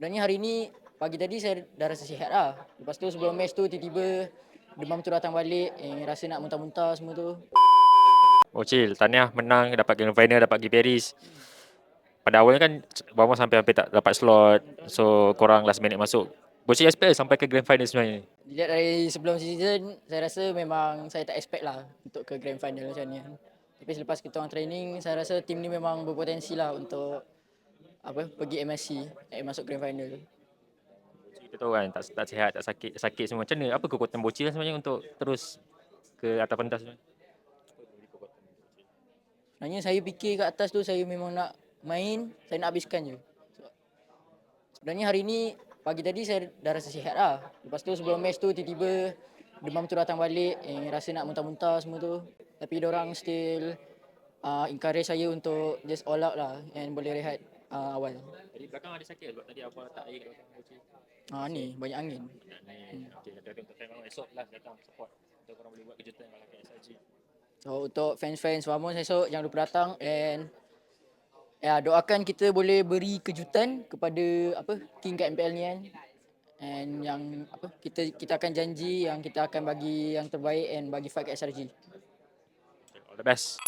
Sebenarnya hari ni, pagi tadi saya dah rasa sihat lah. Lepas tu sebelum match tu tiba-tiba demam tu datang balik, rasa nak muntah-muntah semua tu. Oh chill, tahniah menang dapat grand final, dapat pergi Paris. Pada awalnya kan Bawang sampai hampir tak dapat slot. So korang last minute masuk. Bocil expect sampai ke grand final sebenarnya. Dilihat dari sebelum season, saya rasa memang saya tak expect lah untuk ke grand final macam ni. Tapi selepas kita orang training, saya rasa tim ni memang berpotensi lah untuk pergi MSC, masuk grand final. Kita tahu kan tak sihat, tak sakit semua. Macam mana? Apa kekuatan Bocil sebenarnya untuk terus ke atas pentas sebenarnya? Sebenarnya saya fikir kat atas tu saya memang nak main, saya nak habiskan je. Sebenarnya hari ni, pagi tadi saya dah rasa sihat lah. Lepas tu sebelum match tu tiba-tiba demam tu datang balik, rasa nak muntah-muntah semua tu. Tapi diorang still encourage saya untuk just all out lah and boleh rehat awal. Tadi belakang ada sakit sebab tadi apa tak air kat belakang Bocil. Ni banyak angin. Okay, tapi untuk time esok lah datang support. Untuk korang boleh buat kejutan kalau kat SRG. So untuk fans-fans Vamos esok jangan lupa datang and doakan kita boleh beri kejutan kepada King kat MPL ni kan. And yang kita akan janji yang kita akan bagi yang terbaik and bagi fight kat SRG. Okay, all the best.